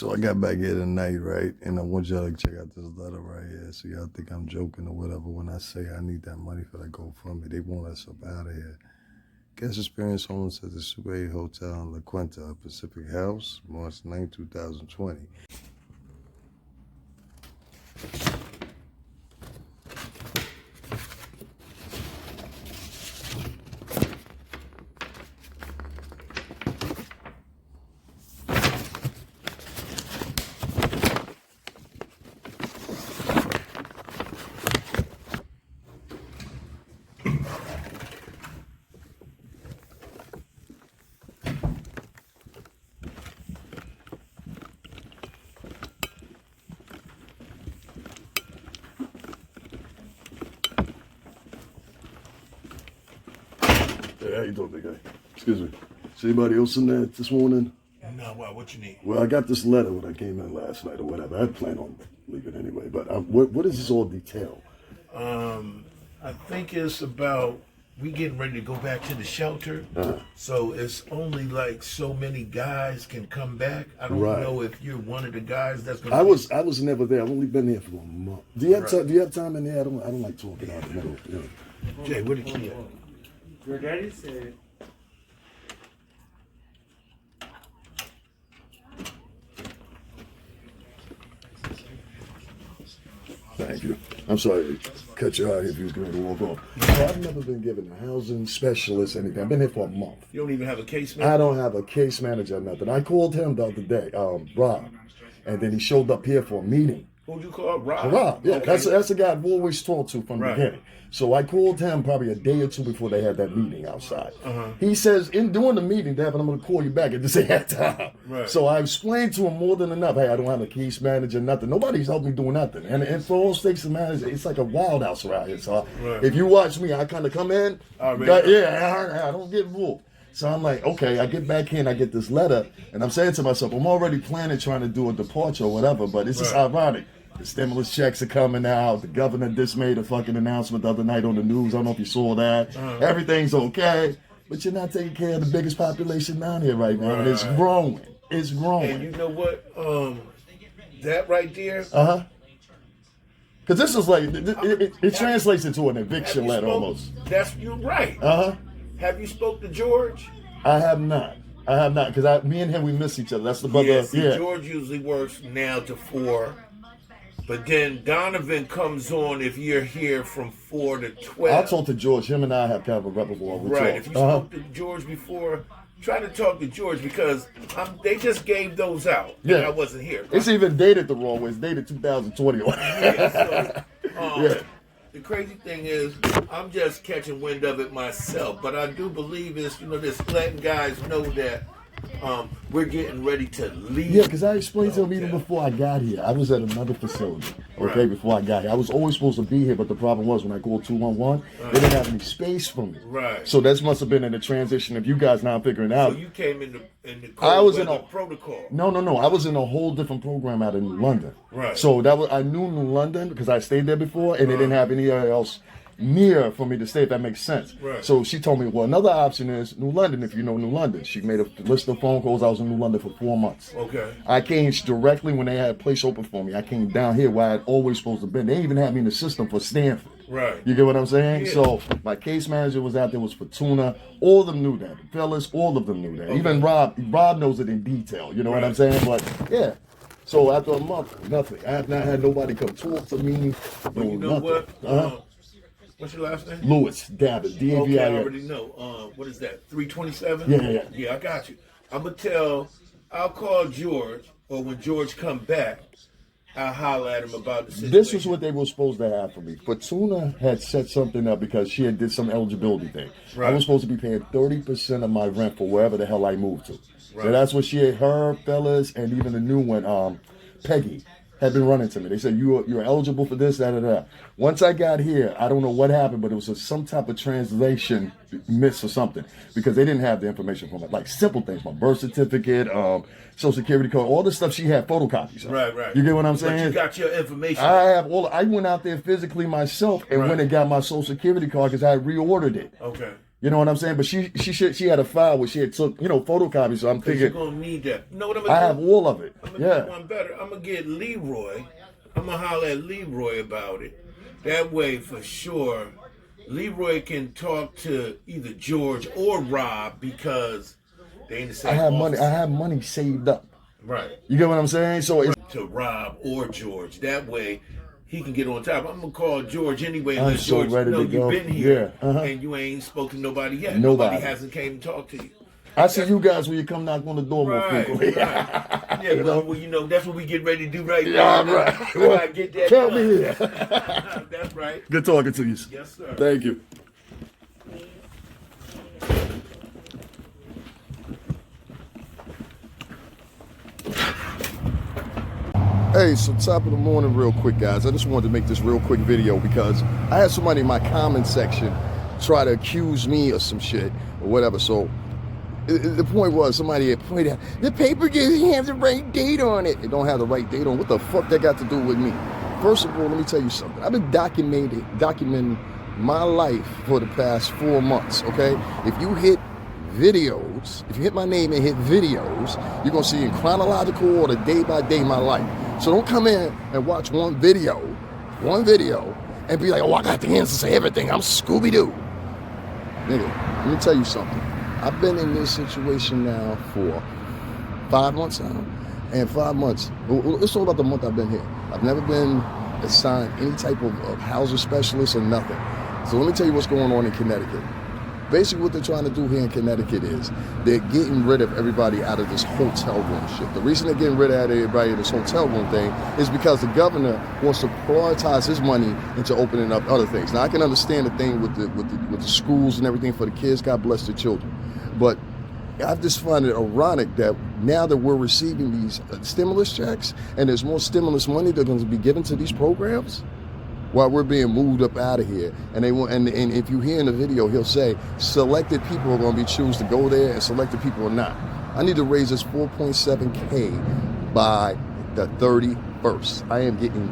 So I got back here tonight, right? And I want y'all to check out this letter right here. So y'all think I'm joking or whatever when I say I need that money for that GoFundMe. They want us up out of here. Guest experience homeless at the Super 8 Hotel in La Quinta, Pacific House, March 9, 2020. Hey, how you doing, big guy? Excuse me. Is anybody else in there this morning? No, what you need? Well, I got this letter when I came in last night or whatever. I plan on leaving anyway, but what does this all detail? I think it's about we getting ready to go back to the shelter. So it's only like so many guys can come back. I don't know if you're one of the guys that's gonna. I was never there. I've only been there for a month. Do you have time? Do you have time in there? I don't like talking out the middle. You know. Jay, where the key at? Your daddy said. Thank you. I'm sorry to cut you out if you was going to walk off. So I've never been given a housing specialist, anything. I've been here for a month. You don't even have a case manager? I don't have a case manager or nothing. I called him the other day, Rob, and then he showed up here for a meeting. Who'd you call? Rob? Rob, yeah. Okay. That's the guy I've always talked to from the beginning. So I called him probably a day or two before they had that meeting outside. He says, during the meeting, Devin, I'm going to call you back at the same time. So I explained to him more than enough, hey, I don't have a case manager, nothing. Nobody's helped me do nothing. And for all stakes and matters, it's like a wild house around here. So if you watch me, I kind of come in, I don't get involved. So I'm like, okay, I get back here and I get this letter, and I'm saying to myself, I'm already planning trying to do a departure or whatever, but it's just ironic. The stimulus checks are coming out. The governor just made a fucking announcement the other night on the news. I don't know if you saw that. Everything's okay, but you're not taking care of the biggest population down here right now, and it's growing. It's growing. And you know what? That right there. Because this is like it translates into an eviction letter almost. You're right. Have you spoke to George? I have not. Because me and him, we miss each other. That's the brother. Yeah, George usually works now to 4. But then Donovan comes on if you're here from 4 to 12. I'll talk to George. Him and I have kind of a rapport. Right. If you spoke to George before, try to talk to George because they just gave those out. Yeah. And I wasn't here. Right? It's even dated the wrong way. It's dated 2021. The crazy thing is, I'm just catching wind of it myself. But I do believe it's, just letting guys know that we're getting ready to leave. Yeah, because I explained to him even before I got here. I was at another facility, before I got here. I was always supposed to be here, but the problem was when I called 211, they didn't have any space for me. Right. So that must have been in the transition of you guys now figuring out. So you came in the protocol. No. I was in a whole different program out in New London. Right. So I knew New London because I stayed there before, and they didn't have anywhere else near for me to stay, if that makes sense. Right. So she told me, well, another option is New London, if you know New London. She made a list of phone calls. I was in New London for 4 months. Okay. I came directly when they had a place open for me. I came down here where I had always supposed to be. They even had me in the system for Stanford. Right. You get what I'm saying? Yeah. So my case manager was out there, was Fortuna. All of them knew that. The fellas, all of them knew that. Okay. Even Rob knows it in detail. You know what I'm saying? But yeah. So after a month, nothing. I have not had nobody come talk to me. Well, you know what? What's your last name? Lewis David, D-A-V-I-S. Okay, I already know. What is that? 327? Yeah. Yeah, I got you. I'll call George, or when George come back, I'll holler at him about the situation. This is what they were supposed to have for me. Fortuna had set something up because she had did some eligibility thing. Right. I was supposed to be paying 30% of my rent for wherever the hell I moved to. Right. So that's what she had, her fellas, and even the new one, Peggy, had been running to me. They said, you're eligible for this, da. Once I got here, I don't know what happened, but it was some type of translation miss or something, because they didn't have the information from it. Like simple things, my birth certificate, social security code, all the stuff she had photocopies of. Right. You get what I'm saying? But you got your information. I went out there physically myself and went and got my social security card because I reordered it. Okay. You know what I'm saying? But she had a file where she had took, photocopies. So I'm thinking you're gonna need that. You know what I'm gonna I do? have all of it. I'm gonna do one better. I'm gonna get Leroy. I'm gonna holler at Leroy about it. That way, for sure, Leroy can talk to either George or Rob because they in the same office. I have money saved up. Right. You get what I'm saying? So it's to Rob or George. That way, he can get on top. I'm gonna call George anyway. I'm Unless so George, ready to go. You've been here Yeah, and you ain't spoken to nobody yet. Nobody hasn't came to talk to you. I see you guys when you come knock on the door more frequently. Right. Yeah, well, that's what we get ready to do right now. Yeah, right. I gotta get that Tell done. me here. That's right. Good talking to you. Yes, sir. Thank you. Hey, so top of the morning real quick, guys. I just wanted to make this real quick video because I had somebody in my comment section try to accuse me of some shit or whatever. So the point was, somebody had pointed out, the paper doesn't have the right date on it. It don't have the right date on it. What the fuck that got to do with me? First of all, let me tell you something. I've been documenting my life for the past 4 months, okay? If you hit videos, if you hit my name and hit videos, you're gonna see in chronological order, day by day, my life. So don't come in and watch one video, and be like, oh, I got the answers to everything. I'm Scooby-Doo. Nigga, let me tell you something. I've been in this situation now for 5 months now. And 5 months, it's all about the month I've been here. I've never been assigned any type of housing specialist or nothing. So let me tell you what's going on in Connecticut. Basically what they're trying to do here in Connecticut is they're getting rid of everybody out of this hotel room shit. The reason they're getting rid of everybody in this hotel room thing is because the governor wants to prioritize his money into opening up other things. Now I can understand the thing with the schools and everything for the kids, God bless the children. But I just find it ironic that now that we're receiving these stimulus checks and there's more stimulus money that's going to be given to these programs, while we're being moved up out of here. And they want, and if you hear in the video, he'll say selected people are going to be choose to go there and selected people are not. I need to raise this 4.7K by the 31st. I am getting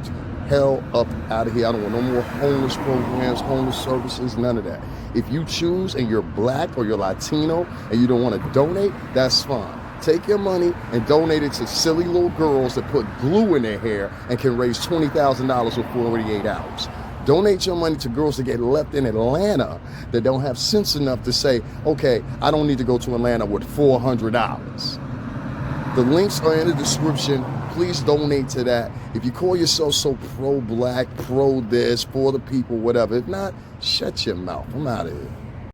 hell up out of here. I don't want no more homeless programs, homeless services, none of that. If you choose and you're black or you're Latino and you don't want to donate, that's fine. Take your money and donate it to silly little girls that put glue in their hair and can raise $20,000 for 48 hours. Donate your money to girls that get left in Atlanta that don't have sense enough to say, okay, I don't need to go to Atlanta with $400. The links are in the description. Please donate to that. If you call yourself so pro-black, pro-this, for the people, whatever. If not, shut your mouth. I'm out of here.